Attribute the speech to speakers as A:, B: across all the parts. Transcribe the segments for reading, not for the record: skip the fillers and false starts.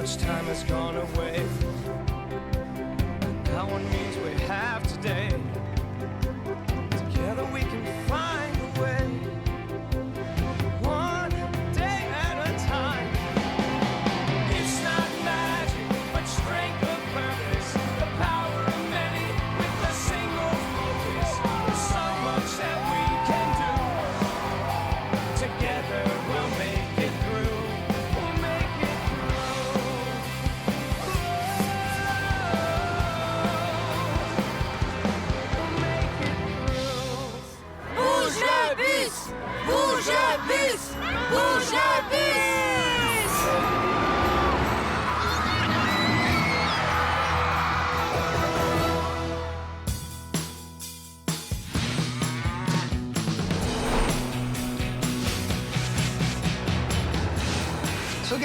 A: much time has gone away. Now one means we have today. Together we can find a way. One day at a time. It's not magic, but strength of purpose. The power of many with a single focus. There's so much that we can do. Together we'll make it through. We'll make it through. We'll make it through.
B: Bouge le bus! Bouge le bus! Bouge le bus!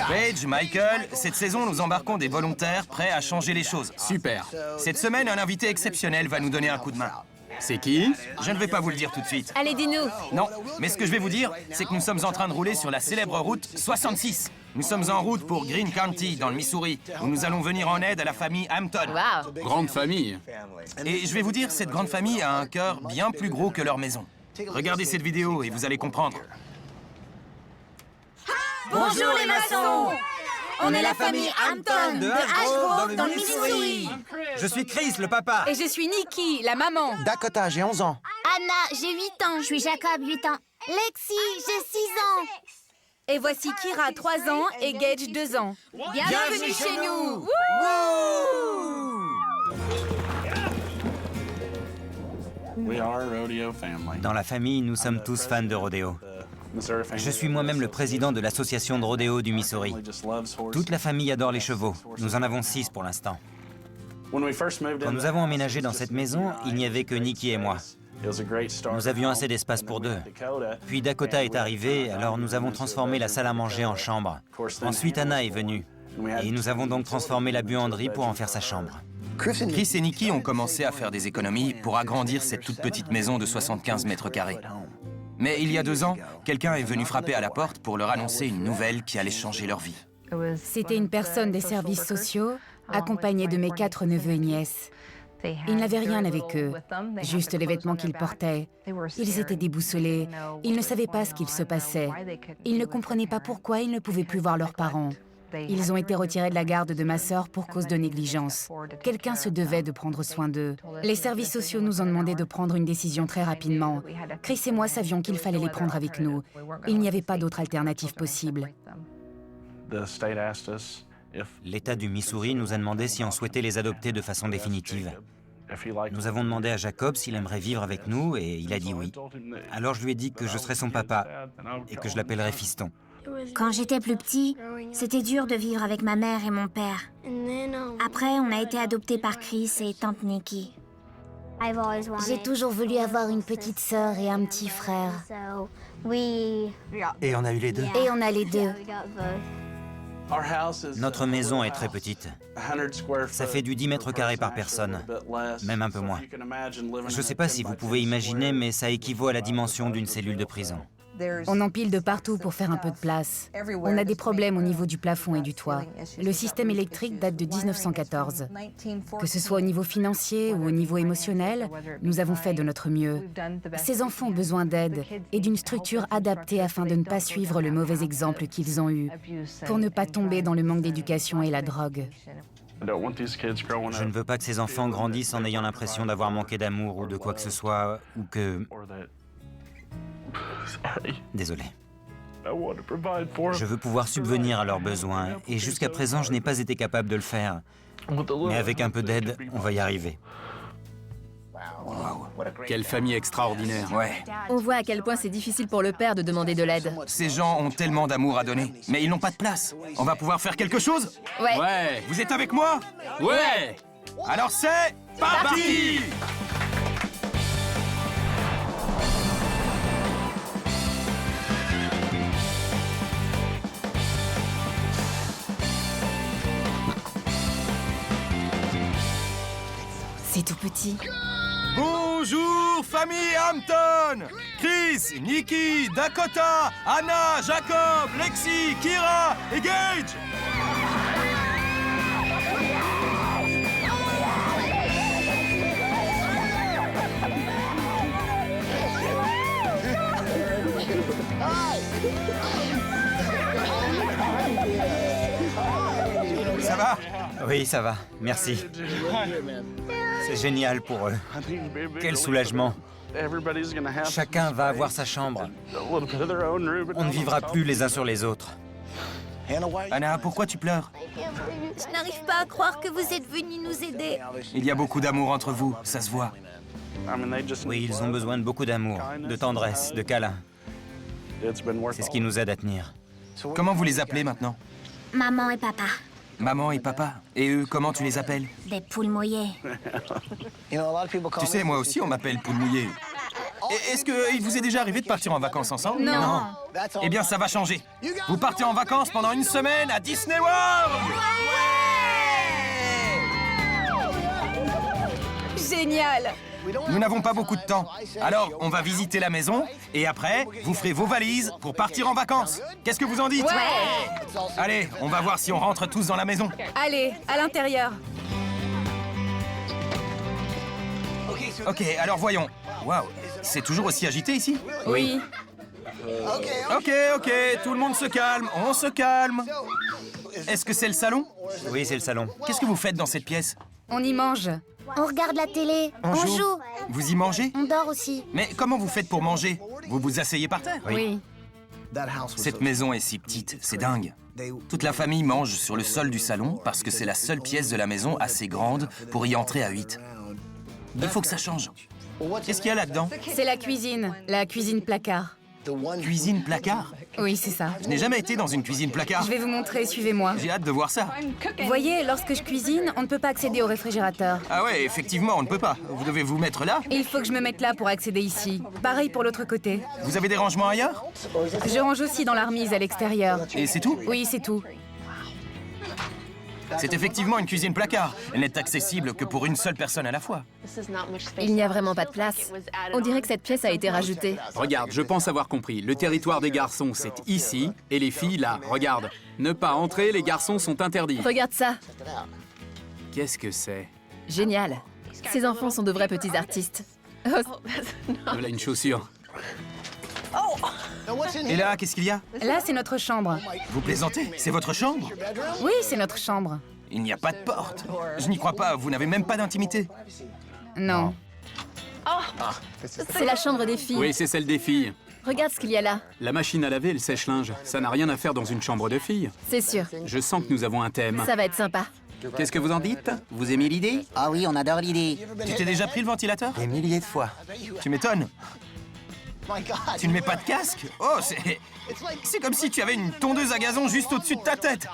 C: Paige, Michael, cette saison, nous embarquons des volontaires prêts à changer les choses.
D: Super.
C: Cette semaine, un invité exceptionnel va nous donner un coup de main.
D: C'est qui?
C: Je ne vais pas vous le dire tout de suite.
E: Allez, dis-nous.
C: Non, mais ce que je vais vous dire, c'est que nous sommes en train de rouler sur la célèbre route 66. Nous sommes en route pour Greene County, dans le Missouri, où nous allons venir en aide à la famille Hampton.
E: Waouh.
D: Grande famille.
C: Et je vais vous dire, cette grande famille a un cœur bien plus gros que leur maison. Regardez cette vidéo et vous allez comprendre.
B: Bonjour les maçons! On est la famille Hampton de Ashgrove dans le Missouri.
F: Je suis Chris, le papa.
E: Et je suis Nikki, la maman.
F: Dakota, j'ai 11 ans.
G: Anna, j'ai 8 ans. Je suis Jacob, 8 ans. Lexi, j'ai 6 ans.
E: Et voici Kira, 3 ans, et Gage, 2 ans. Bienvenue chez nous.
F: Dans la famille, nous sommes tous fans de rodéo. Je suis moi-même le président de l'association de rodéo du Missouri. Toute la famille adore les chevaux. Nous en avons 6 pour l'instant. Quand nous avons emménagé dans cette maison, il n'y avait que Nikki et moi. Nous avions assez d'espace pour 2. Puis Dakota est arrivée, alors nous avons transformé la salle à manger en chambre. Ensuite, Anna est venue. Et nous avons donc transformé la buanderie pour en faire sa chambre.
C: Chris et Nikki ont commencé à faire des économies pour agrandir cette toute petite maison de 75 mètres carrés. Mais il y a 2 ans, quelqu'un est venu frapper à la porte pour leur annoncer une nouvelle qui allait changer leur vie.
H: C'était une personne des services sociaux, accompagnée de mes 4 neveux et nièces. Ils n'avaient rien avec eux, juste les vêtements qu'ils portaient. Ils étaient déboussolés, ils ne savaient pas ce qu'il se passait. Ils ne comprenaient pas pourquoi ils ne pouvaient plus voir leurs parents. Ils ont été retirés de la garde de ma sœur pour cause de négligence. Quelqu'un se devait de prendre soin d'eux. Les services sociaux nous ont demandé de prendre une décision très rapidement. Chris et moi savions qu'il fallait les prendre avec nous. Il n'y avait pas d'autre alternative possible.
F: L'État du Missouri nous a demandé si on souhaitait les adopter de façon définitive. Nous avons demandé à Jacob s'il aimerait vivre avec nous et il a dit oui. Alors je lui ai dit que je serais son papa et que je l'appellerais fiston.
G: Quand j'étais plus petit, c'était dur de vivre avec ma mère et mon père. Après, on a été adoptés par Chris et tante Nikki.
I: J'ai toujours voulu avoir une petite sœur et un petit frère.
F: Et on a eu les 2.
I: Et on a les 2.
F: Notre maison est très petite. Ça fait du 10 mètres carrés par personne, même un peu moins. Je ne sais pas si vous pouvez imaginer, mais ça équivaut à la dimension d'une cellule de prison.
H: On empile de partout pour faire un peu de place. On a des problèmes au niveau du plafond et du toit. Le système électrique date de 1914. Que ce soit au niveau financier ou au niveau émotionnel, nous avons fait de notre mieux. Ces enfants ont besoin d'aide et d'une structure adaptée afin de ne pas suivre le mauvais exemple qu'ils ont eu, pour ne pas tomber dans le manque d'éducation et la drogue.
F: Je ne veux pas que ces enfants grandissent en ayant l'impression d'avoir manqué d'amour ou de quoi que ce soit, ou que... Désolé. Je veux pouvoir subvenir à leurs besoins, et jusqu'à présent, je n'ai pas été capable de le faire. Mais avec un peu d'aide, on va y arriver.
D: Wow. Quelle famille extraordinaire.
C: Ouais,
E: On voit à quel point c'est difficile pour le père de demander de l'aide.
C: ces gens ont tellement d'amour à donner, mais ils n'ont pas de place. On va pouvoir faire quelque chose?
E: Ouais.
D: Ouais.
C: Vous êtes avec moi?
D: Ouais.
C: Alors c'est parti!
H: C'est tout petit.
C: Bonjour, famille Hampton! Chris, Nikki, Dakota, Anna, Jacob, Lexi, Kira et Gage! Ça va?
F: Oui, ça va. Merci. C'est génial pour eux. Quel soulagement. Chacun va avoir sa chambre. On ne vivra plus les uns sur les autres.
C: Anna, pourquoi tu pleures?
B: Je n'arrive pas à croire que vous êtes venus nous aider.
C: Il y a beaucoup d'amour entre vous, ça se voit.
F: Oui, ils ont besoin de beaucoup d'amour, de tendresse, de câlins. C'est ce qui nous aide à tenir.
C: Comment vous les appelez maintenant?
G: Maman et papa.
C: Maman et papa. Et eux, comment tu les appelles?
G: Des poules mouillées.
C: Tu sais, moi aussi, on m'appelle Poule Mouillée. Est-ce qu'il vous est déjà arrivé de partir en vacances ensemble?
E: Non.
C: Eh bien, ça va changer. Vous partez en vacances pendant une semaine à Disney World!
E: Génial!
C: Nous n'avons pas beaucoup de temps. Alors, on va visiter la maison et après, vous ferez vos valises pour partir en vacances. Qu'est-ce que vous en dites? Allez, on va voir si on rentre tous dans la maison.
E: Allez, à l'intérieur.
C: Ok, alors voyons. Waouh, c'est toujours aussi agité ici?
E: Oui.
C: Ok, tout le monde se calme, on se calme. Est-ce que c'est le salon?
F: Oui, c'est le salon.
C: Qu'est-ce que vous faites dans cette pièce?
E: On y mange.
I: On regarde la télé.
C: On joue. Vous y mangez?
I: On dort aussi.
C: Mais comment vous faites pour manger? Vous vous asseyez par terre?
E: Oui.
C: Cette maison est si petite, c'est dingue. Toute la famille mange sur le sol du salon parce que c'est la seule pièce de la maison assez grande pour y entrer à 8. Il faut que ça change. Qu'est-ce qu'il y a là-dedans?
E: C'est la cuisine placard.
C: Cuisine placard?
E: Oui, c'est ça.
C: Je n'ai jamais été dans une cuisine placard.
E: Je vais vous montrer, suivez-moi.
C: J'ai hâte de voir ça.
E: Vous voyez, lorsque je cuisine, on ne peut pas accéder au réfrigérateur.
C: Ah ouais, effectivement, on ne peut pas. Vous devez vous mettre là.
E: Et il faut que je me mette là pour accéder ici. Pareil pour l'autre côté.
C: Vous avez des rangements ailleurs?
E: Je range aussi dans la remise à l'extérieur.
C: Et c'est tout?
E: Oui, c'est tout.
C: C'est effectivement une cuisine placard. Elle n'est accessible que pour une seule personne à la fois.
J: Il n'y a vraiment pas de place. On dirait que cette pièce a été rajoutée.
D: Regarde, je pense avoir compris. Le territoire des garçons, c'est ici, et les filles, là. Regarde. Ne pas entrer, les garçons sont interdits.
J: Regarde ça.
D: Qu'est-ce que c'est?
J: Génial. Ces enfants sont de vrais petits artistes.
D: Voilà une chaussure.
C: Et là, qu'est-ce qu'il y a?
E: Là, c'est notre chambre.
C: Vous plaisantez? C'est votre chambre?
E: Oui, c'est notre chambre.
C: Il n'y a pas de porte. Je n'y crois pas, vous n'avez même pas d'intimité.
E: Non.
J: C'est la chambre des filles.
D: Oui, c'est celle des filles.
J: Regarde ce qu'il y a là.
D: La machine à laver et le sèche-linge, ça n'a rien à faire dans une chambre de filles.
J: C'est sûr.
D: Je sens que nous avons un thème.
J: Ça va être sympa.
D: Qu'est-ce que vous en dites? Vous aimez l'idée?
F: Ah oui, on adore l'idée.
C: Tu t'es déjà pris le ventilateur?
F: Des milliers de fois.
C: Tu m'étonnes. Tu ne mets pas de casque? Oh, c'est comme si tu avais une tondeuse à gazon juste au-dessus de ta tête.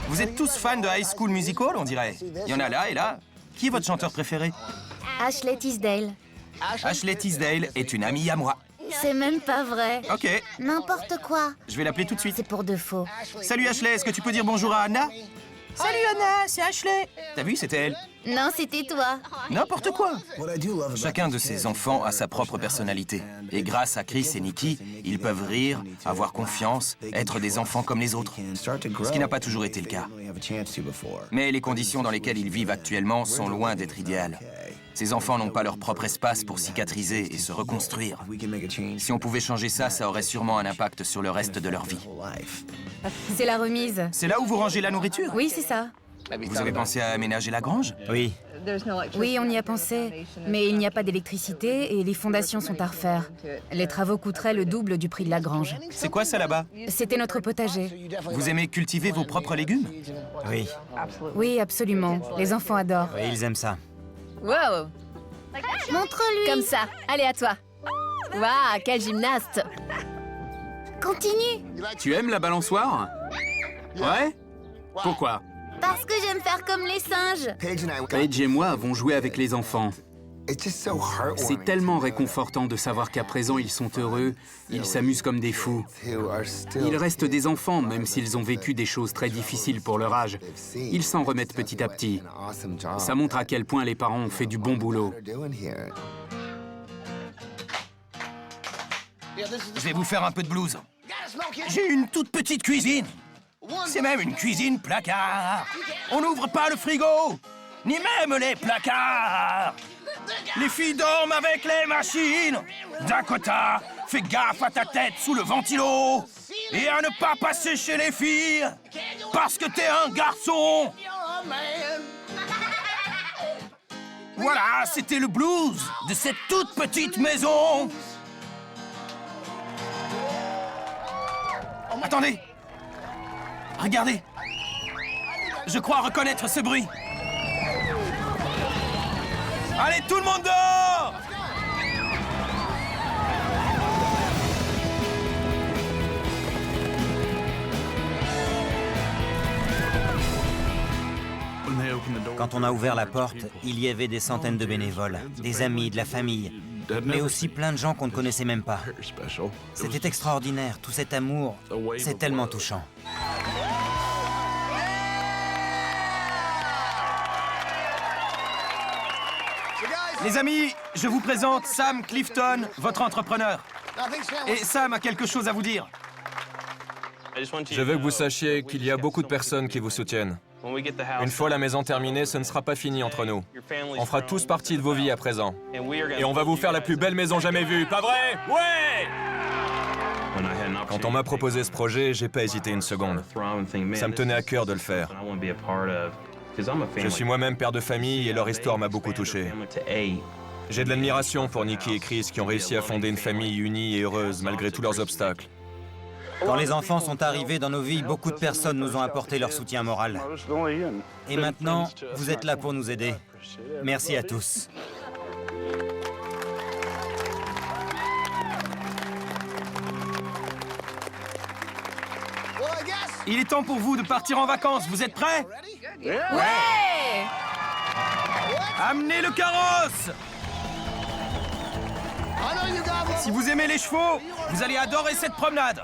C: Vous êtes tous fans de High School Musical, on dirait. Il y en a là et là. Qui est votre chanteur préféré?
I: Ashley Tisdale.
C: Ashley Tisdale est une amie à moi.
I: C'est même pas vrai.
C: Ok,
I: N'importe quoi.
C: je vais l'appeler tout de suite.
I: C'est pour de faux.
C: Salut Ashley, est-ce que tu peux dire bonjour à Anna? Salut Anna, c'est Ashley. T'as vu, c'était elle.
B: Non, c'était toi.
C: N'importe quoi. Chacun de ces enfants a sa propre personnalité. Et grâce à Chris et Nikki, ils peuvent rire, avoir confiance, être des enfants comme les autres. Ce qui n'a pas toujours été le cas. Mais les conditions dans lesquelles ils vivent actuellement sont loin d'être idéales. Ces enfants n'ont pas leur propre espace pour cicatriser et se reconstruire. Si on pouvait changer ça, ça aurait sûrement un impact sur le reste de leur vie.
E: C'est la remise.
C: C'est là où vous rangez la nourriture?
E: Oui, c'est ça.
C: Vous avez pensé à aménager la grange?
F: Oui.
E: Oui, on y a pensé. Mais il n'y a pas d'électricité et les fondations sont à refaire. Les travaux coûteraient le double du prix de la grange.
C: C'est quoi ça là-bas?
E: C'était notre potager.
C: Vous aimez cultiver vos propres légumes?
F: Oui.
E: Oui, absolument. Les enfants adorent.
F: Oui, ils aiment ça.
J: Wow.
I: Montre-lui.
J: Comme ça. Allez, à toi. Waouh, quel gymnaste.
I: Continue.
D: Tu aimes la balançoire? Ouais? Pourquoi?
B: Parce que j'aime faire comme les singes.
D: Paige et moi avons joué avec les enfants. C'est tellement réconfortant de savoir qu'à présent ils sont heureux, ils s'amusent comme des fous. Ils restent des enfants, même s'ils ont vécu des choses très difficiles pour leur âge. Ils s'en remettent petit à petit. Ça montre à quel point les parents ont fait du bon boulot.
C: Je vais vous faire un peu de blues. J'ai une toute petite cuisine. C'est même une cuisine placard. On n'ouvre pas le frigo, ni même les placards. Les filles dorment avec les machines. Dakota Fais gaffe à ta tête sous le ventilo et à ne pas passer chez les filles parce que t'es un garçon. Voilà, c'était le blues de cette toute petite maison. Attendez. Regardez. Je crois reconnaître ce bruit. Allez, tout le monde dehors!
F: Quand on a ouvert la porte, il y avait des centaines de bénévoles, des amis, de la famille, mais aussi plein de gens qu'on ne connaissait même pas. C'était extraordinaire, tout cet amour, c'est tellement touchant.
C: Les amis, je vous présente Sam Clifton, votre entrepreneur. Et Sam a quelque chose à vous dire.
K: Je veux que vous sachiez qu'il y a beaucoup de personnes qui vous soutiennent. Une fois la maison terminée, ce ne sera pas fini entre nous. On fera tous partie de vos vies à présent. Et on va vous faire la plus belle maison jamais vue, pas vrai? Ouais! Quand on m'a proposé ce projet, j'ai pas hésité une seconde. Ça me tenait à cœur de le faire. Je suis moi-même père de famille et leur histoire m'a beaucoup touché. J'ai de l'admiration pour Nikki et Chris qui ont réussi à fonder une famille unie et heureuse malgré tous leurs obstacles.
F: Quand les enfants sont arrivés dans nos vies, beaucoup de personnes nous ont apporté leur soutien moral. Et maintenant, vous êtes là pour nous aider. Merci à tous.
C: Il est temps pour vous de partir en vacances. Vous êtes prêts?
E: Ouais!
C: Amenez le carrosse! Si vous aimez les chevaux, vous allez adorer cette promenade.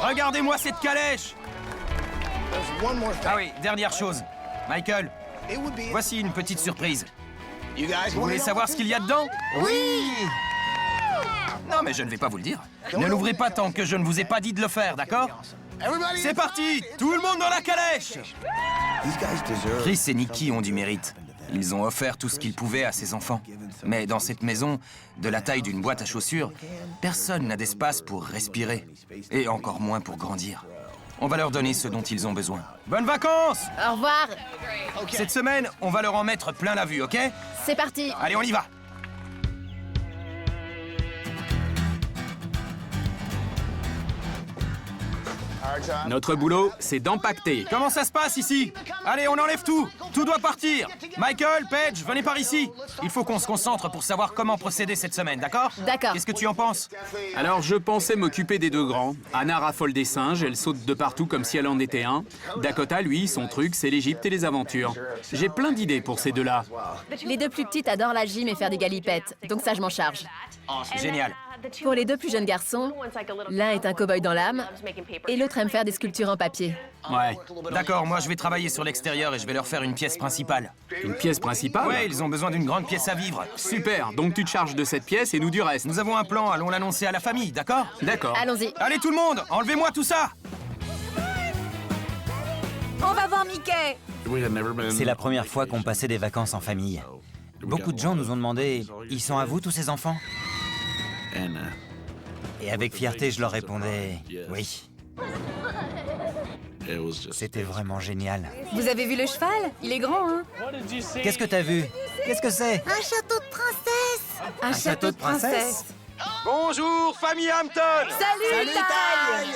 C: Regardez-moi cette calèche. Ah oui, dernière chose. Michael, voici une petite surprise. Vous voulez savoir ce qu'il y a dedans?
B: Oui!
C: Non, mais je ne vais pas vous le dire. Ne l'ouvrez pas tant que je ne vous ai pas dit de le faire, d'accord? C'est parti! Tout le monde dans la calèche! Chris et Nikki ont du mérite. Ils ont offert tout ce qu'ils pouvaient à ses enfants. Mais dans cette maison, de la taille d'une boîte à chaussures, personne n'a d'espace pour respirer. Et encore moins pour grandir. On va leur donner ce dont ils ont besoin. Bonnes vacances!
J: Au revoir.
C: Cette semaine, on va leur en mettre plein la vue, ok?
J: C'est parti.
C: Allez, on y va!
D: Notre boulot, c'est d'empacter.
C: Comment ça se passe ici? Allez, on enlève tout. Tout doit partir. Michael, Paige, venez par ici. Il faut qu'on se concentre pour savoir comment procéder cette semaine, d'accord?
J: D'accord.
C: Qu'est-ce que tu en penses?
D: Alors, je pensais m'occuper des deux grands. Anna raffole des singes, elle saute de partout comme si elle en était un. Dakota, lui, son truc, c'est l'Égypte et les aventures. J'ai plein d'idées pour ces deux-là.
J: Les deux plus petites adorent la gym et faire des galipettes, donc ça, je m'en charge.
C: Génial.
J: Pour les deux plus jeunes garçons, l'un est un cow-boy dans l'âme et l'autre aime faire des sculptures en papier.
D: Ouais.
C: D'accord, moi je vais travailler sur l'extérieur et je vais leur faire une pièce principale.
D: Une pièce principale?
C: Ouais, ils ont besoin d'une grande pièce à vivre.
D: Super, donc tu te charges de cette pièce et nous du reste.
C: Nous avons un plan, allons l'annoncer à la famille, d'accord?
D: D'accord.
J: Allons-y.
C: Allez tout le monde, enlevez-moi tout ça!
E: On va voir Mickey!
F: C'est la première fois qu'on passait des vacances en famille. Beaucoup de gens nous ont demandé « Ils sont à vous, tous ces enfants ?» Et avec fierté, je leur répondais « Oui ». C'était vraiment génial.
E: Vous avez vu le cheval? Il est grand, hein?
F: Qu'est-ce que t'as vu? Qu'est-ce que c'est?
I: Un château de princesse!
E: Un château de princesse!
C: Bonjour, famille Hampton!
E: Salut, Ty!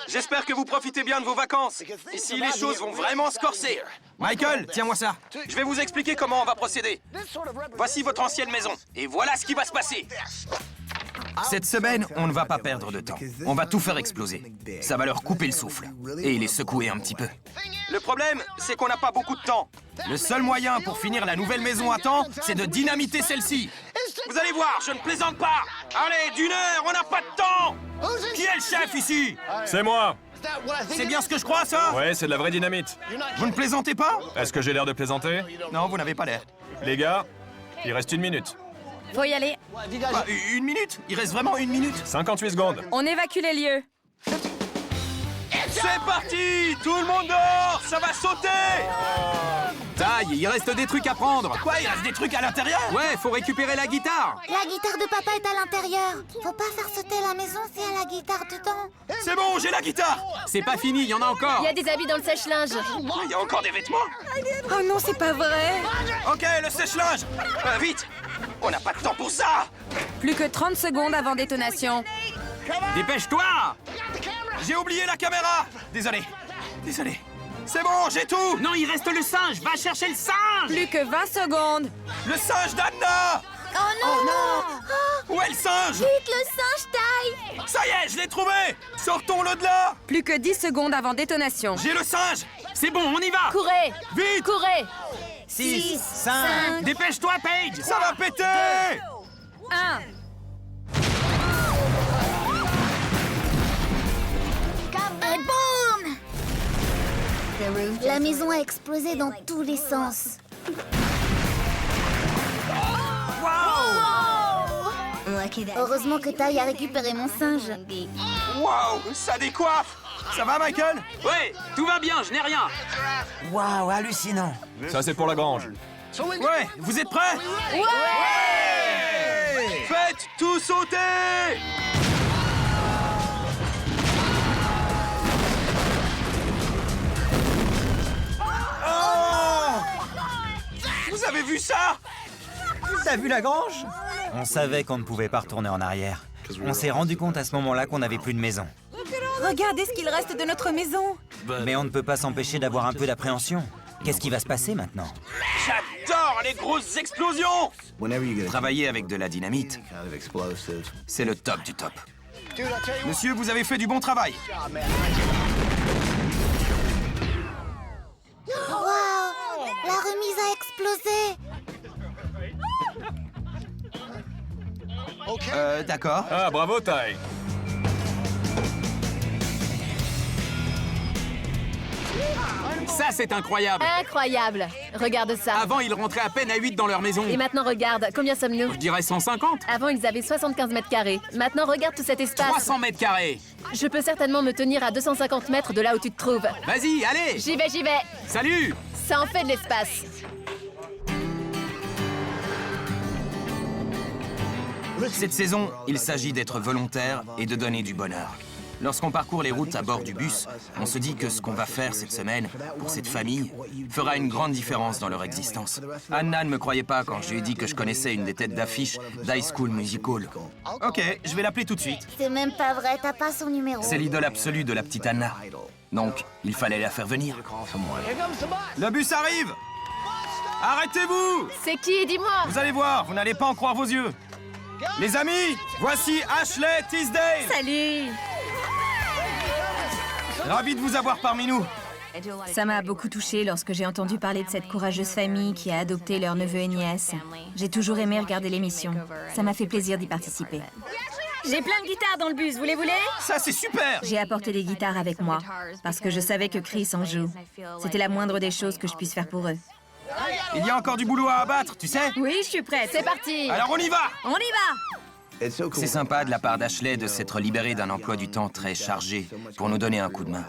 C: J'espère que vous profitez bien de vos vacances. Ici, les choses vont vraiment se corser. Michael, tiens-moi ça. Je vais vous expliquer comment on va procéder. Voici votre ancienne maison. Et voilà ce qui va se passer. Cette semaine, on ne va pas perdre de temps. On va tout faire exploser. Ça va leur couper le souffle. Et les secouer un petit peu. Le problème, c'est qu'on n'a pas beaucoup de temps. Le seul moyen pour finir la nouvelle maison à temps, c'est de dynamiter celle-ci. Vous allez voir, je ne plaisante pas. Allez, d'une heure, on n'a pas de temps. Qui est le chef ici?
K: C'est moi!
C: C'est bien ce que je crois, ça?
K: Ouais, c'est de la vraie dynamite.
C: Vous ne plaisantez pas?
K: Est-ce que j'ai l'air de plaisanter?
C: Non, vous n'avez pas l'air.
K: Les gars, il reste 1 minute.
J: Faut y aller.
C: Ah, 1 minute? Il reste vraiment 1 minute?
K: 58 secondes.
J: On évacue les lieux.
C: C'est parti! Tout le monde dehors! Ça va sauter!
D: Taille, il reste des trucs à prendre.
C: Quoi, il reste des trucs à l'intérieur?
D: Ouais, faut récupérer la guitare.
I: La guitare de papa est à l'intérieur. Faut pas faire sauter la maison s'il y a la guitare dedans.
C: C'est bon, j'ai la guitare!
D: C'est pas fini, il y en a encore.
J: Il y a des habits dans le sèche-linge.
C: Il y a encore des vêtements?
E: Oh non, c'est pas vrai!
C: Ok, le sèche-linge! Vite! On n'a pas de temps pour ça!
E: Plus que 30 secondes avant détonation.
D: Dépêche-toi.
C: J'ai oublié la caméra! Désolé. C'est bon, j'ai tout!
D: Non, il reste le singe. Va chercher le singe.
E: Plus que 20 secondes.
C: Le singe d'Anna!
I: Oh non!
C: Où est le singe?
I: Vite, le singe taille!
C: Ça y est, je l'ai trouvé! Sortons-le de là!
E: Plus que 10 secondes avant détonation.
C: J'ai le singe!
D: C'est bon, on y va.
J: Courez!
C: Vite!
J: Courez!
F: 6, 5...
D: Dépêche-toi, Paige.
C: Ça va péter!
E: 1.
I: Et boum! La maison a explosé dans tous les sens. Heureusement que Taille a récupéré mon singe.
C: Waouh! Ça décoiffe! Ça va, Michael?
D: Ouais, tout va bien, je n'ai rien.
F: Waouh, hallucinant.
K: Ça, c'est pour la grange.
C: Ouais, vous êtes prêts? Ouais! Faites tout sauter! Oh! Vous avez vu ça?
F: T'as vu la grange? On savait qu'on ne pouvait pas retourner en arrière. On s'est rendu compte à ce moment-là qu'on n'avait plus de maison.
E: Regardez ce qu'il reste de notre maison.
F: Mais on ne peut pas s'empêcher d'avoir un peu d'appréhension. Qu'est-ce qui va se passer maintenant?
C: J'adore les grosses explosions! Travailler avec de la dynamite, c'est le top du top. Monsieur, vous avez fait du bon travail.
I: Waouh! La remise a explosé.
C: D'accord.
K: Ah, bravo, Ty.
D: Ça, c'est incroyable.
J: Incroyable! Regarde ça.
D: Avant, ils rentraient à peine à 8 dans leur maison.
J: Et maintenant, regarde, combien sommes-nous?
D: Je dirais 150.
J: Avant, ils avaient 75 mètres carrés. Maintenant, regarde tout cet espace.
D: 300 mètres carrés.
J: Je peux certainement me tenir à 250 mètres de là où tu te trouves.
D: Vas-y, allez.
J: J'y vais.
D: Salut.
J: Ça en fait de l'espace.
C: Cette saison, il s'agit d'être volontaire et de donner du bonheur. Lorsqu'on parcourt les routes à bord du bus, on se dit que ce qu'on va faire cette semaine, pour cette famille, fera une grande différence dans leur existence. Anna ne me croyait pas quand je lui ai dit que je connaissais une des têtes d'affiche d'High School Musical. Ok, je vais l'appeler tout de suite.
I: C'est même pas vrai, t'as pas son numéro.
C: C'est l'idole absolue de la petite Anna. Donc, il fallait la faire venir. Le bus arrive! Arrêtez-vous!
J: C'est qui, dis-moi?
C: Vous allez voir, vous n'allez pas en croire vos yeux. Les amis, voici Ashley Tisdale!
E: Salut!
C: Ravi de vous avoir parmi nous.
L: Ça m'a beaucoup touchée lorsque j'ai entendu parler de cette courageuse famille qui a adopté leur neveu et nièce. J'ai toujours aimé regarder l'émission. Ça m'a fait plaisir d'y participer. J'ai plein de guitares dans le bus, vous les voulez?
C: Ça, c'est super!
L: J'ai apporté des guitares avec moi, parce que je savais que Chris en joue. C'était la moindre des choses que je puisse faire pour eux.
C: Il y a encore du boulot à abattre, tu sais?
L: Oui, je suis prête.
J: C'est parti!
C: Alors on y va!
L: On y va!
C: C'est sympa de la part d'Ashley de s'être libérée d'un emploi du temps très chargé pour nous donner un coup de main.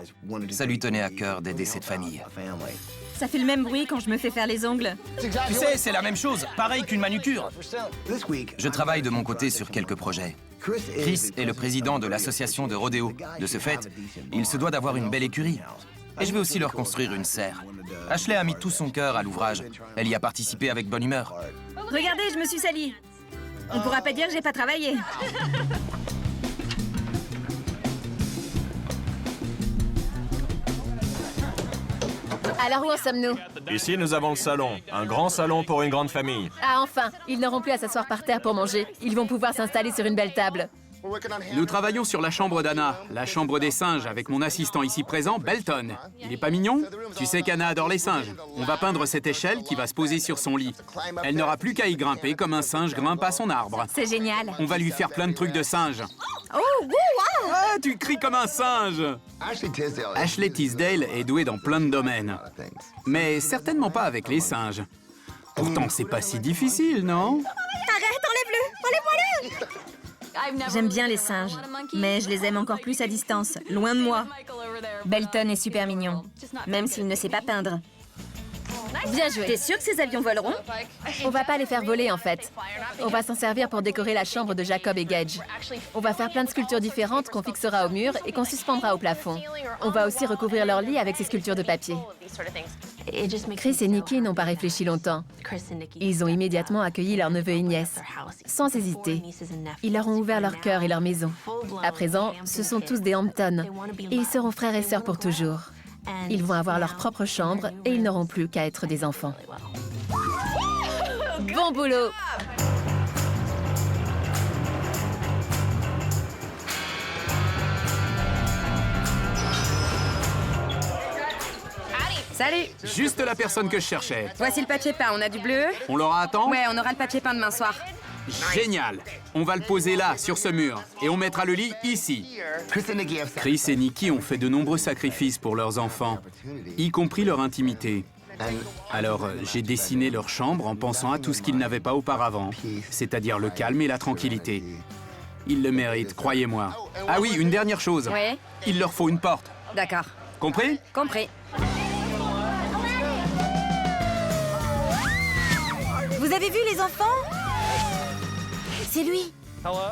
C: Ça lui tenait à cœur d'aider cette famille.
L: Ça fait le même bruit quand je me fais faire les ongles.
C: Tu sais, c'est la même chose, pareil qu'une manucure. Je travaille de mon côté sur quelques projets. Chris est le président de l'association de rodéo. De ce fait, il se doit d'avoir une belle écurie. Et je vais aussi leur construire une serre. Ashley a mis tout son cœur à l'ouvrage. Elle y a participé avec bonne humeur.
L: Regardez, je me suis salie. On pourra pas dire que j'ai pas travaillé.
J: Alors où en sommes-nous?
K: Ici, nous avons le salon. Un grand salon pour une grande famille.
J: Ah, enfin! Ils n'auront plus à s'asseoir par terre pour manger. Ils vont pouvoir s'installer sur une belle table.
D: Nous travaillons sur la chambre d'Anna, la chambre des singes, avec mon assistant ici présent, Belton. Il est pas mignon? Tu sais qu'Anna adore les singes. On va peindre cette échelle qui va se poser sur son lit. Elle n'aura plus qu'à y grimper comme un singe grimpe à son arbre.
L: C'est génial.
D: On va lui faire plein de trucs de singe.
L: Oh, wow!
D: Ah, tu cries comme un singe! Ashley Tisdale est douée dans plein de domaines. Mais certainement pas avec les singes. Pourtant, c'est pas si difficile, non?
L: Arrête, enlève-le! Enlève-moi-le! J'aime bien les singes, mais je les aime encore plus à distance, loin de moi. Belton est super mignon, même s'il ne sait pas peindre.
J: Bien joué.
L: T'es sûr que ces avions voleront?
J: On va pas les faire voler en fait. On va s'en servir pour décorer la chambre de Jacob et Gage. On va faire plein de sculptures différentes qu'on fixera au mur et qu'on suspendra au plafond. On va aussi recouvrir leur lit avec ces sculptures de papier. Chris et Nikki n'ont pas réfléchi longtemps. Ils ont immédiatement accueilli leur neveu et nièce, sans hésiter. Ils leur ont ouvert leur cœur et leur maison. À présent, ce sont tous des Hampton et ils seront frères et sœurs pour toujours. Ils vont avoir leur propre chambre et ils n'auront plus qu'à être des enfants. Bon boulot!
H: Salut!
D: Juste la personne que je cherchais.
H: Voici le patché peint, on a du bleu?
D: On l'aura à temps?
H: Ouais, on aura le patché peint demain soir.
D: Génial! On va le poser là, sur ce mur, et on mettra le lit ici. Chris et Nikki ont fait de nombreux sacrifices pour leurs enfants, y compris leur intimité. Alors, j'ai dessiné leur chambre en pensant à tout ce qu'ils n'avaient pas auparavant, c'est-à-dire le calme et la tranquillité. Ils le méritent, croyez-moi. Ah oui, une dernière chose.
H: Ouais?
D: Il leur faut une porte.
H: D'accord.
D: Compris?
H: Compris. Vous avez vu les enfants?
I: C'est lui.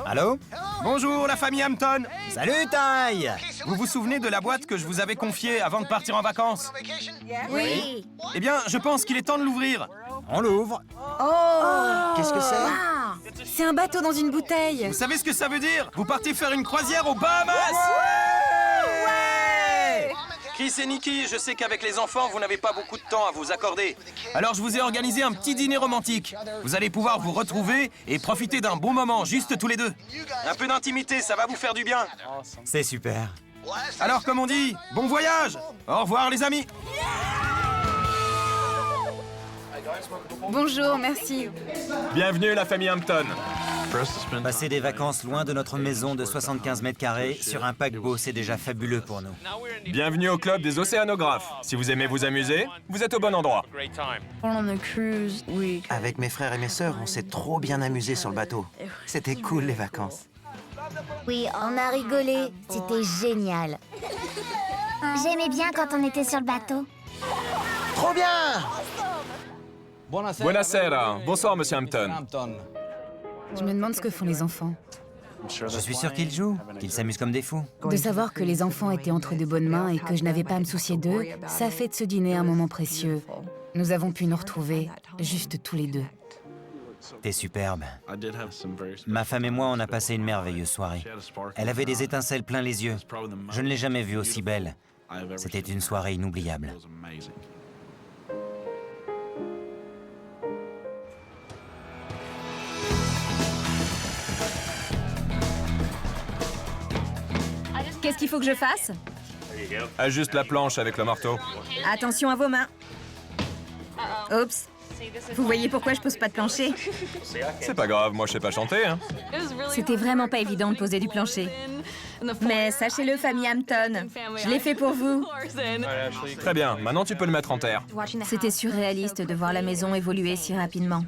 F: Allô?
C: Bonjour, la famille Hampton.
F: Salut, Ty!
C: Vous vous souvenez de la boîte que je vous avais confiée avant de partir en vacances?
I: Oui.
C: Eh bien, je pense qu'il est temps de l'ouvrir.
F: On l'ouvre.
B: Qu'est-ce que c'est?
H: C'est un bateau dans une bouteille.
C: Vous savez ce que ça veut dire? Vous partez faire une croisière aux Bahamas! Chris et Nikki, je sais qu'avec les enfants, vous n'avez pas beaucoup de temps à vous accorder. Alors je vous ai organisé un petit dîner romantique. Vous allez pouvoir vous retrouver et profiter d'un bon moment, juste tous les deux. Un peu d'intimité, ça va vous faire du bien.
F: C'est super.
C: Alors comme on dit, bon voyage! Au revoir les amis!
H: Bonjour, merci.
K: Bienvenue la famille Hampton.
F: Passer des vacances loin de notre maison de 75 mètres carrés sur un paquebot, c'est déjà fabuleux pour nous.
K: Bienvenue au club des océanographes. Si vous aimez vous amuser, vous êtes au bon endroit.
B: Avec mes frères et mes sœurs, on s'est trop bien amusés sur le bateau. C'était cool les vacances.
I: Oui, on a rigolé. C'était génial. J'aimais bien quand on était sur le bateau.
B: Trop bien!
K: Buonasera. Bonsoir, monsieur Hampton.
H: Je me demande ce que font les enfants.
F: Je suis sûr qu'ils jouent, qu'ils s'amusent comme des fous.
H: De savoir que les enfants étaient entre de bonnes mains et que je n'avais pas à me soucier d'eux, ça fait de ce dîner un moment précieux. Nous avons pu nous retrouver, juste tous les deux.
F: T'es superbe. Ma femme et moi, on a passé une merveilleuse soirée. Elle avait des étincelles plein les yeux. Je ne l'ai jamais vue aussi belle. C'était une soirée inoubliable.
L: Qu'est-ce qu'il faut que je fasse?
K: Ajuste la planche avec le marteau.
L: Attention à vos mains. Oups. Vous voyez pourquoi je pose pas de plancher?
K: C'est pas grave, moi je sais pas chanter, hein.
L: C'était vraiment pas évident de poser du plancher. Mais sachez-le, famille Hampton, je l'ai fait pour vous.
K: Très bien, maintenant tu peux le mettre en terre.
L: C'était surréaliste de voir la maison évoluer si rapidement.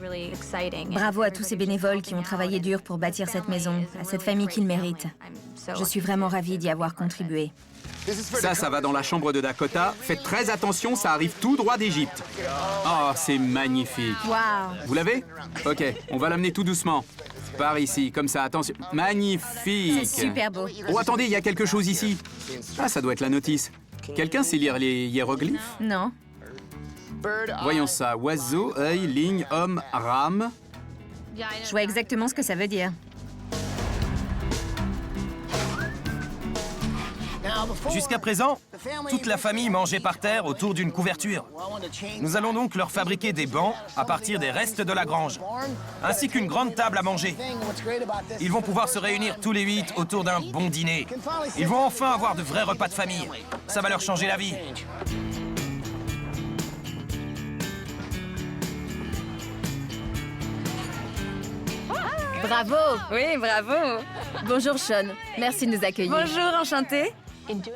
L: Bravo à tous ces bénévoles qui ont travaillé dur pour bâtir cette maison, à cette famille qu'ils méritent. Je suis vraiment ravie d'y avoir contribué.
D: Ça va dans la chambre de Dakota. Faites très attention, ça arrive tout droit d'Égypte. Oh, c'est magnifique.
L: Waouh!
D: Vous l'avez? Ok, on va l'amener tout doucement. Par ici, comme ça, attention. Magnifique!
L: C'est super beau.
D: Oh, attendez, il y a quelque chose ici. Ah, ça doit être la notice. Quelqu'un sait lire les hiéroglyphes?
L: Non.
D: Voyons ça. Oiseau, œil, ligne, homme, rame.
L: Je vois exactement ce que ça veut dire.
C: Jusqu'à présent, toute la famille mangeait par terre autour d'une couverture. Nous allons donc leur fabriquer des bancs à partir des restes de la grange, ainsi qu'une grande table à manger. Ils vont pouvoir se réunir tous les 8 autour d'un bon dîner. Ils vont enfin avoir de vrais repas de famille. Ça va leur changer la vie.
J: Bravo!
H: Oui, bravo.
J: Bonjour Sean, merci de nous accueillir.
H: Bonjour, enchantée.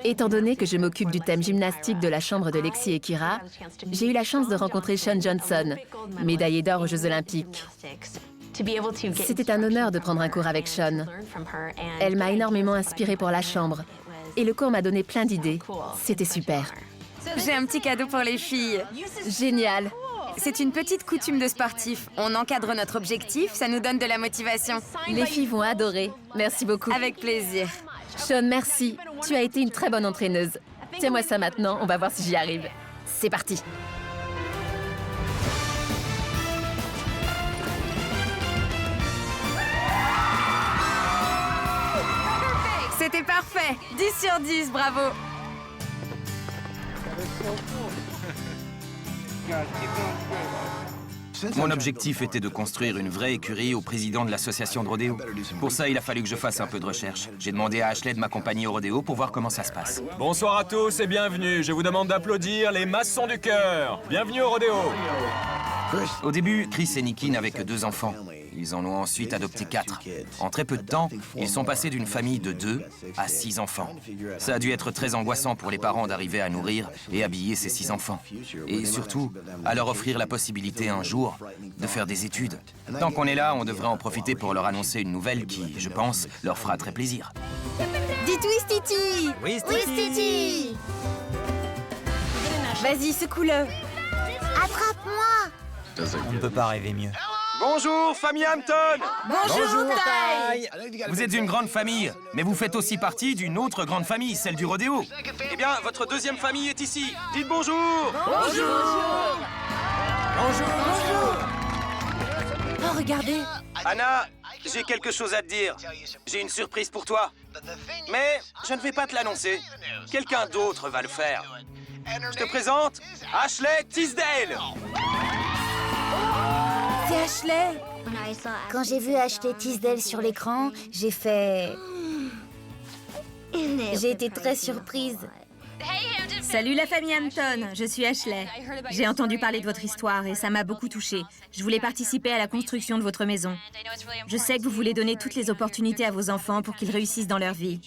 J: Étant donné que je m'occupe du thème gymnastique de la chambre de Lexi et Kira, j'ai eu la chance de rencontrer Sean Johnson, médaillé d'or aux Jeux Olympiques. C'était un honneur de prendre un cours avec Sean. Elle m'a énormément inspirée pour la chambre. Et le cours m'a donné plein d'idées. C'était super.
E: J'ai un petit cadeau pour les filles.
J: Génial.
E: C'est une petite coutume de sportif. On encadre notre objectif, ça nous donne de la motivation.
J: Les filles vont adorer. Merci beaucoup.
E: Avec plaisir.
J: Sean, merci. Tu as été une très bonne entraîneuse. Tiens-moi ça maintenant, on va voir si j'y arrive. C'est parti.
E: C'était parfait. 10 sur 10, bravo.
C: Mon objectif était de construire une vraie écurie au président de l'association de rodéo. Pour ça, il a fallu que je fasse un peu de recherche. J'ai demandé à Ashley de m'accompagner au rodéo pour voir comment ça se passe.
K: Bonsoir à tous et bienvenue. Je vous demande d'applaudir les maçons du cœur. Bienvenue au rodéo.
C: Au début, Chris et Nikki n'avaient que 2 enfants. Ils en ont ensuite adopté 4. En très peu de temps, ils sont passés d'une famille de 2 à 6 enfants. Ça a dû être très angoissant pour les parents d'arriver à nourrir et habiller ces 6 enfants. Et surtout, à leur offrir la possibilité un jour de faire des études. Tant qu'on est là, on devrait en profiter pour leur annoncer une nouvelle qui, je pense, leur fera très plaisir.
E: Dis Twistity.
I: Twistity.
E: Vas-y, secoue-le.
I: Attrape-moi.
F: On ne peut pas rêver mieux.
C: Bonjour, famille Hampton!
E: Bonjour, Ty.
C: Vous êtes une grande famille, mais vous faites aussi partie d'une autre grande famille, celle du rodéo. Eh bien, votre deuxième famille est ici. Dites bonjour!
E: Bonjour. Oh, regardez.
C: Anna, j'ai quelque chose à te dire. J'ai une surprise pour toi. Mais je ne vais pas te l'annoncer. Quelqu'un d'autre va le faire. Je te présente Ashley Tisdale.
E: C'est Ashley.
I: Quand j'ai vu Ashley Tisdale sur l'écran, j'ai fait... J'ai été très surprise.
L: Salut la famille Hampton, je suis Ashley. J'ai entendu parler de votre histoire et ça m'a beaucoup touchée. Je voulais participer à la construction de votre maison. Je sais que vous voulez donner toutes les opportunités à vos enfants pour qu'ils réussissent dans leur vie.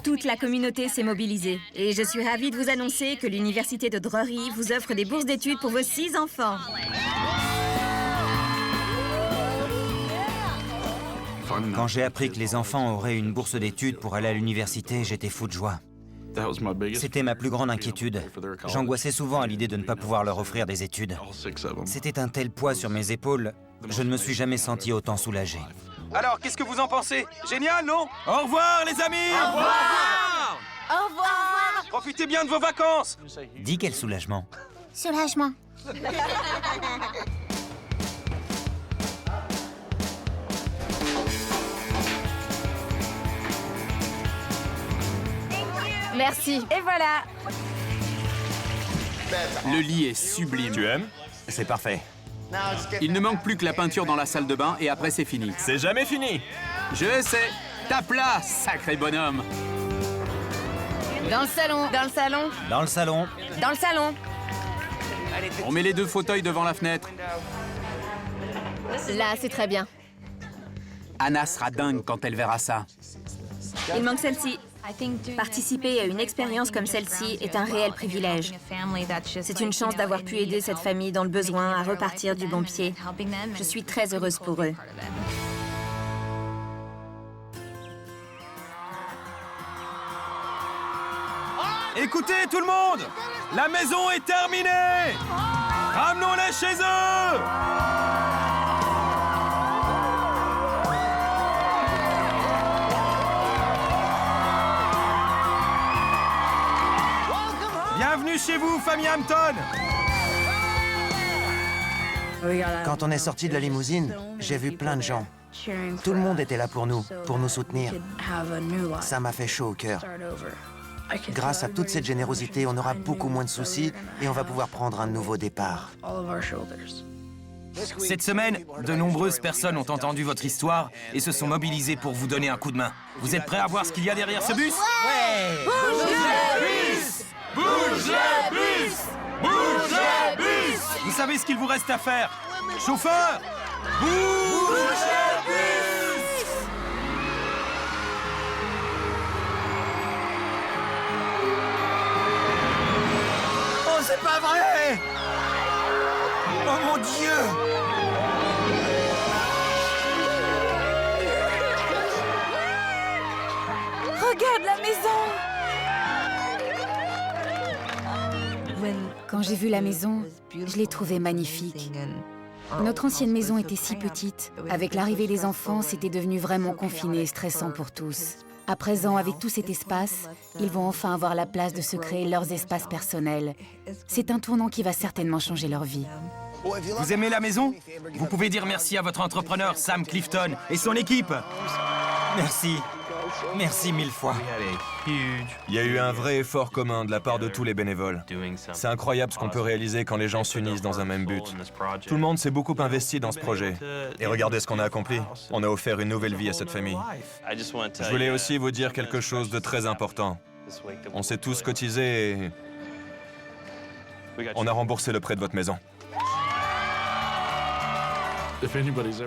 L: Toute la communauté s'est mobilisée et je suis ravie de vous annoncer que l'université de Drury vous offre des bourses d'études pour vos 6 enfants.
F: Quand j'ai appris que les enfants auraient une bourse d'études pour aller à l'université, j'étais fou de joie. C'était ma plus grande inquiétude. J'angoissais souvent à l'idée de ne pas pouvoir leur offrir des études. C'était un tel poids sur mes épaules, je ne me suis jamais senti autant soulagé.
C: Alors, qu'est-ce que vous en pensez? Génial, non? Au revoir, les amis!
E: Au revoir. Au revoir.
C: Profitez bien de vos vacances!
F: Dis quel soulagement.
I: Soulagement.
J: Merci.
E: Et voilà.
D: Le lit est sublime.
K: Tu aimes?
F: C'est parfait.
D: Il ne manque plus que la peinture dans la salle de bain et après c'est fini.
K: C'est jamais fini.
D: Je sais. Tape là, sacré bonhomme.
E: Dans le salon. Dans le salon.
F: Dans le salon.
E: Dans le salon.
D: On met les 2 fauteuils devant la fenêtre.
J: Là, c'est très bien.
D: Anna sera dingue quand elle verra ça.
L: Il manque celle-ci. Participer à une expérience comme celle-ci est un réel privilège. C'est une chance d'avoir pu aider cette famille dans le besoin à repartir du bon pied. Je suis très heureuse pour eux.
C: Écoutez, tout le monde! La maison est terminée! Ramenons-les chez eux! Bienvenue chez vous, famille Hampton!
M: Quand on est sorti de la limousine, j'ai vu plein de gens. Tout le monde était là pour nous soutenir. Ça m'a fait chaud au cœur. Grâce à toute cette générosité, on aura beaucoup moins de soucis et on va pouvoir prendre un nouveau départ.
C: Cette semaine, de nombreuses personnes ont entendu votre histoire et se sont mobilisées pour vous donner un coup de main. Vous êtes prêts à voir ce qu'il y a derrière ce bus?
A: Ouais! Bouge le bus! Bouge le bus! Bouge le bus!
C: Vous savez ce qu'il vous reste à faire? Chauffeur! Bouge le bus!
A: Oh, c'est pas vrai! Oh mon Dieu!
E: Regarde la maison!
H: Quand j'ai vu la maison, je l'ai trouvée magnifique. Notre ancienne maison était si petite. Avec l'arrivée des enfants, c'était devenu vraiment confiné et stressant pour tous. À présent, avec tout cet espace, ils vont enfin avoir la place de se créer leurs espaces personnels. C'est un tournant qui va certainement changer leur vie.
C: Vous aimez la maison? Vous pouvez dire merci à votre entrepreneur Sam Clifton et son équipe.
F: Merci. Merci 1000 fois.
K: Il y a eu un vrai effort commun de la part de tous les bénévoles. C'est incroyable ce qu'on peut réaliser quand les gens s'unissent dans un même but. Tout le monde s'est beaucoup investi dans ce projet. Et regardez ce qu'on a accompli. On a offert une nouvelle vie à cette famille. Je voulais aussi vous dire quelque chose de très important. On s'est tous cotisés et on a remboursé le prêt de votre maison.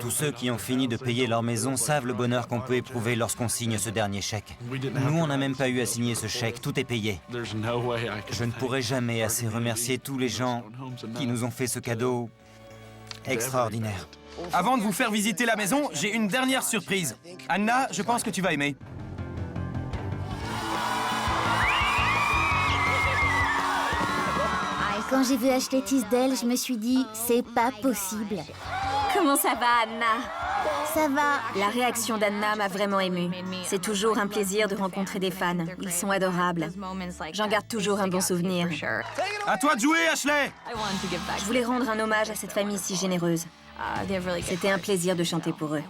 F: Tous ceux qui ont fini de payer leur maison savent le bonheur qu'on peut éprouver lorsqu'on signe ce dernier chèque. Nous, on n'a même pas eu à signer ce chèque, tout est payé. Je ne pourrai jamais assez remercier tous les gens qui nous ont fait ce cadeau extraordinaire.
C: Avant de vous faire visiter la maison, j'ai une dernière surprise. Anna, je pense que tu vas aimer.
I: Quand j'ai vu acheter Tisdale, je me suis dit, c'est pas possible.
L: Comment ça va, Anna?
I: Ça va.
L: La réaction d'Anna m'a vraiment émue. C'est toujours un plaisir de rencontrer des fans. Ils sont adorables. J'en garde toujours un bon souvenir.
C: À toi de jouer, Ashley!
L: Je voulais rendre un hommage à cette famille si généreuse. C'était un plaisir de chanter pour eux.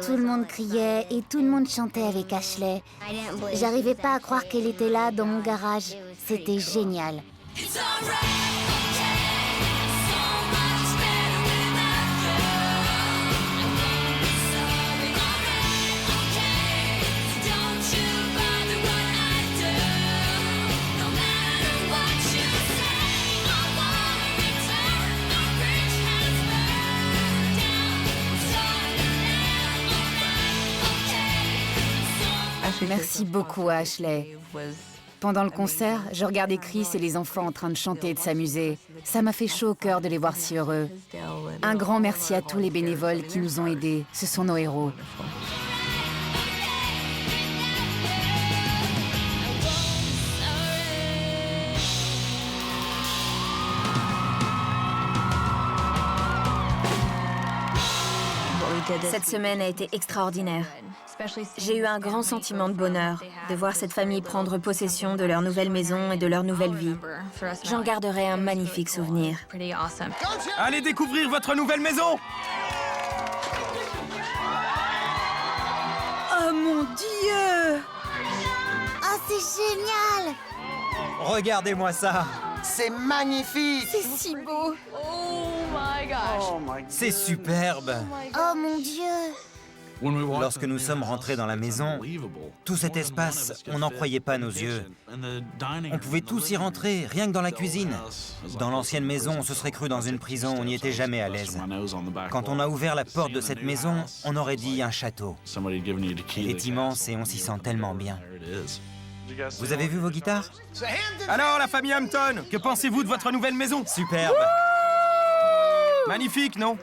I: Tout le monde criait et tout le monde chantait avec Ashley. J'arrivais pas à croire qu'elle était là dans mon garage. C'était génial.
H: Merci beaucoup à Ashley. Pendant le concert, je regardais Chris et les enfants en train de chanter et de s'amuser. Ça m'a fait chaud au cœur de les voir si heureux. Un grand merci à tous les bénévoles qui nous ont aidés. Ce sont nos héros.
L: Cette semaine a été extraordinaire. J'ai eu un grand sentiment de bonheur de voir cette famille prendre possession de leur nouvelle maison et de leur nouvelle vie. J'en garderai un magnifique souvenir.
C: Allez découvrir votre nouvelle maison!
H: Oh mon Dieu!
I: Oh, c'est génial!
F: Regardez-moi ça!
M: C'est magnifique!
H: C'est si beau!
F: C'est superbe!
I: Oh mon Dieu!
F: Lorsque nous sommes rentrés dans la maison, tout cet espace, on n'en croyait pas nos yeux. On pouvait tous y rentrer, rien que dans la cuisine. Dans l'ancienne maison, on se serait cru dans une prison, on n'y était jamais à l'aise. Quand on a ouvert la porte de cette maison, on aurait dit un château. Elle est immense et on s'y sent tellement bien. Vous avez vu vos guitares?
C: Alors, la famille Hampton, que pensez-vous de votre nouvelle maison?
F: Superbe!
C: Magnifique, non?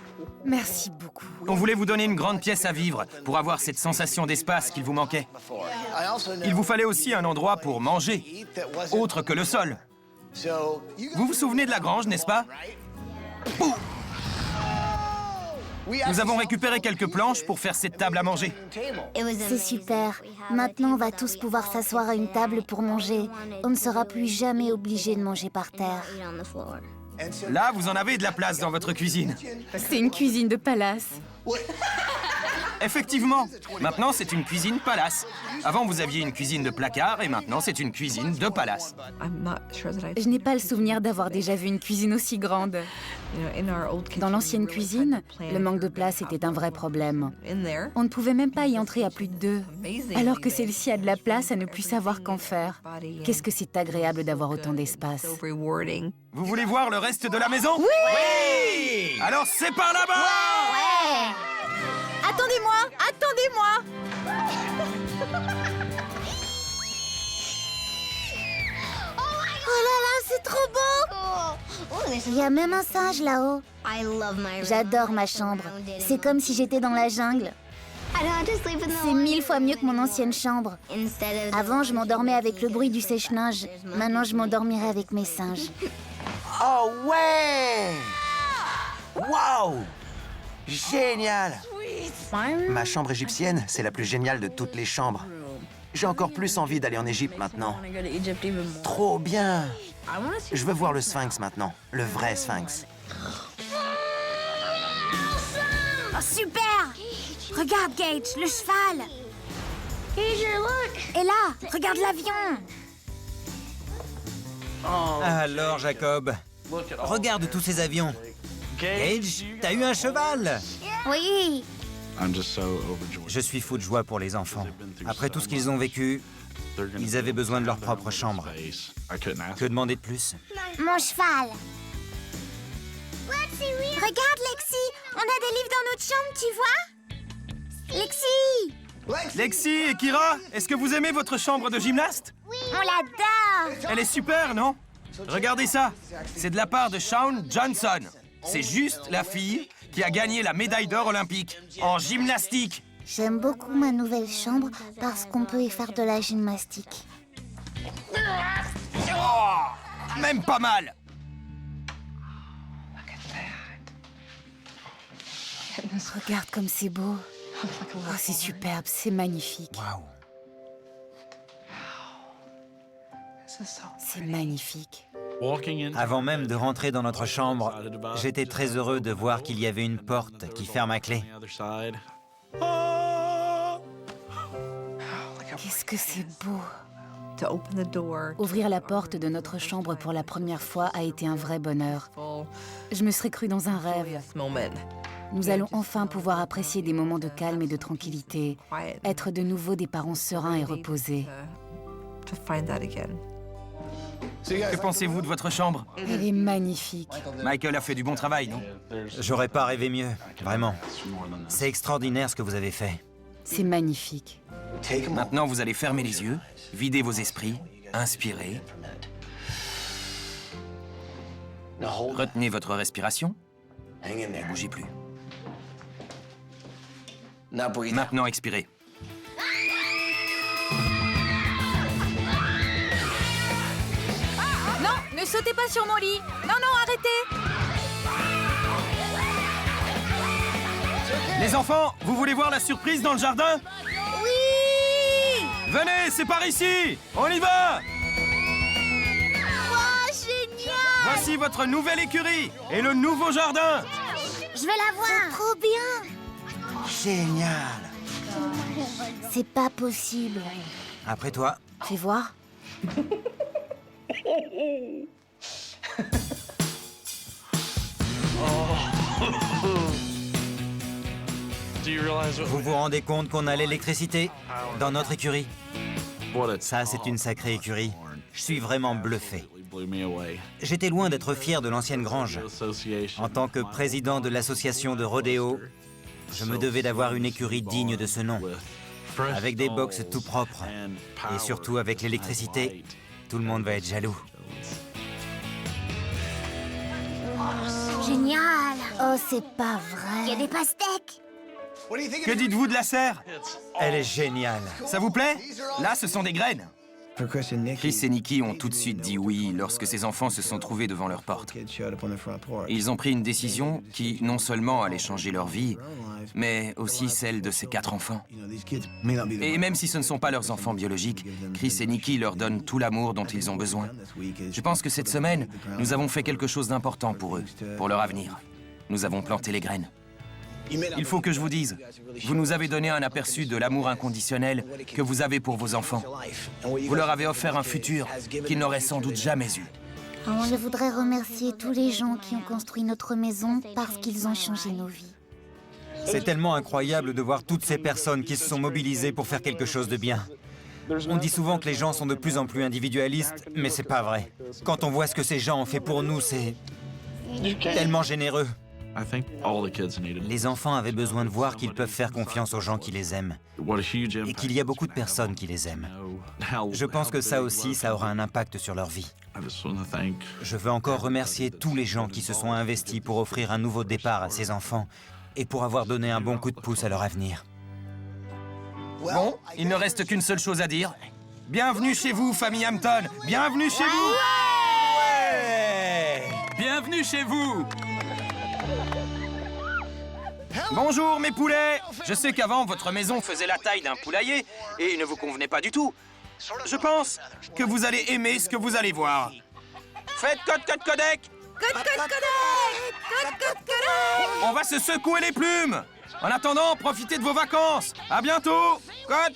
H: Merci beaucoup.
C: On voulait vous donner une grande pièce à vivre pour avoir cette sensation d'espace qu'il vous manquait. Il vous fallait aussi un endroit pour manger, autre que le sol. Vous vous souvenez de la grange, n'est-ce pas? Ouh! Nous avons récupéré quelques planches pour faire cette table à manger.
I: C'est super. Maintenant, on va tous pouvoir s'asseoir à une table pour manger. On ne sera plus jamais obligé de manger par terre.
C: Là, vous en avez de la place dans votre cuisine.
H: C'est une cuisine de palace.
C: Effectivement. Maintenant, c'est une cuisine palace. Avant, vous aviez une cuisine de placard et maintenant, c'est une cuisine de palace.
H: Je n'ai pas le souvenir d'avoir déjà vu une cuisine aussi grande. Dans l'ancienne cuisine, le manque de place était un vrai problème. On ne pouvait même pas y entrer à plus de 2. Alors que celle-ci a de la place à ne plus savoir qu'en faire. Qu'est-ce que c'est agréable d'avoir autant d'espace.
C: Vous voulez voir le reste de la maison?
H: Oui!
C: Alors, c'est par là-bas!
H: Ouais! Attendez-moi! Attendez-moi!
I: Oh là là, c'est trop beau! Il y a même un singe là-haut. J'adore ma chambre. C'est comme si j'étais dans la jungle. C'est 1000 fois mieux que mon ancienne chambre. Avant, je m'endormais avec le bruit du sèche-linge. Maintenant, je m'endormirai avec mes singes.
M: Oh ouais! Waouh! Génial! Ma chambre égyptienne, c'est la plus géniale de toutes les chambres. J'ai encore plus envie d'aller en Égypte maintenant. Trop bien! Je veux voir le Sphinx maintenant, le vrai Sphinx.
G: Oh, super! Regarde, Gage, le cheval! Et là, regarde l'avion!
F: Alors, Jacob, regarde tous ces avions. Gage, t'as eu un cheval?
G: Oui!
F: Je suis fou de joie pour les enfants. Après tout ce qu'ils ont vécu, ils avaient besoin de leur propre chambre. Que demander de plus?
G: Mon cheval! Regarde, Lexi! On a des livres dans notre chambre, tu vois? Lexi!
C: Lexi et Kira, est-ce que vous aimez votre chambre de gymnaste?
G: On l'adore!
C: Elle est super, non? Regardez ça, c'est de la part de Shawn Johnson. C'est juste la fille qui a gagné la médaille d'or olympique en gymnastique.
I: J'aime beaucoup ma nouvelle chambre parce qu'on peut y faire de la gymnastique.
C: Oh, même pas mal.
H: Regarde comme c'est beau. Oh, c'est superbe, c'est magnifique.
F: Waouh.
H: C'est magnifique.
F: Avant même de rentrer dans notre chambre, j'étais très heureux de voir qu'il y avait une porte qui ferme à clé.
H: Qu'est-ce que c'est beau. Ouvrir la porte de notre chambre pour la première fois a été un vrai bonheur. Je me serais crue dans un rêve. Nous allons enfin pouvoir apprécier des moments de calme et de tranquillité, être de nouveau des parents sereins et reposés.
C: Que pensez-vous de votre chambre?
H: Elle est magnifique.
C: Michael a fait du bon travail, non?
F: J'aurais pas rêvé mieux, vraiment. C'est extraordinaire ce que vous avez fait.
H: C'est magnifique.
C: Maintenant, vous allez fermer les yeux, vider vos esprits, inspirer. Retenez votre respiration. Ne bougez plus. Maintenant, expirez.
E: Non, ne sautez pas sur mon lit. Non, non, arrêtez.
C: Les enfants, vous voulez voir la surprise dans le jardin?
I: Oui!
C: Venez, c'est par ici! On y va!
I: Oh, génial!
C: Voici votre nouvelle écurie et le nouveau jardin!
I: Je vais la voir! C'est trop bien!
M: Génial!
I: C'est pas possible.
F: Après toi.
H: Fais voir.
F: Vous vous rendez compte qu'on a l'électricité dans notre écurie? Ça, c'est une sacrée écurie. Je suis vraiment bluffé. J'étais loin d'être fier de l'ancienne grange. En tant que président de l'association de rodéo, je me devais d'avoir une écurie digne de ce nom. Avec des box tout propres. Et surtout avec l'électricité, tout le monde va être jaloux.
I: Génial! Oh, c'est pas vrai.
G: Il y a des pastèques!
C: Que dites-vous de la serre?
F: Elle est géniale.
C: Ça vous plaît? Là, ce sont des graines. Chris et Nikki ont tout de suite dit oui lorsque ces enfants se sont trouvés devant leur porte. Ils ont pris une décision qui, non seulement allait changer leur vie, mais aussi celle de ces 4 enfants. Et même si ce ne sont pas leurs enfants biologiques, Chris et Nikki leur donnent tout l'amour dont ils ont besoin. Je pense que cette semaine, nous avons fait quelque chose d'important pour eux, pour leur avenir. Nous avons planté les graines. Il faut que je vous dise, vous nous avez donné un aperçu de l'amour inconditionnel que vous avez pour vos enfants. Vous leur avez offert un futur qu'ils n'auraient sans doute jamais eu.
I: Je voudrais remercier tous les gens qui ont construit notre maison parce qu'ils ont changé nos vies.
F: C'est tellement incroyable de voir toutes ces personnes qui se sont mobilisées pour faire quelque chose de bien. On dit souvent que les gens sont de plus en plus individualistes, mais c'est pas vrai. Quand on voit ce que ces gens ont fait pour nous, c'est tellement généreux. Les enfants avaient besoin de voir qu'ils peuvent faire confiance aux gens qui les aiment et qu'il y a beaucoup de personnes qui les aiment. Je pense que ça aussi, ça aura un impact sur leur vie. Je veux encore remercier tous les gens qui se sont investis pour offrir un nouveau départ à ces enfants et pour avoir donné un bon coup de pouce à leur avenir.
C: Bon, il ne reste qu'une seule chose à dire. Bienvenue chez vous, famille Hampton. Bienvenue chez vous. Ouais. Bienvenue chez vous. Bonjour mes poulets. Je sais qu'avant, votre maison faisait la taille d'un poulailler et il ne vous convenait pas du tout. Je pense que vous allez aimer ce que vous allez voir. Faites code codec.
B: Code codec.
C: On va se secouer les plumes. En attendant, profitez de vos vacances. À bientôt. Code.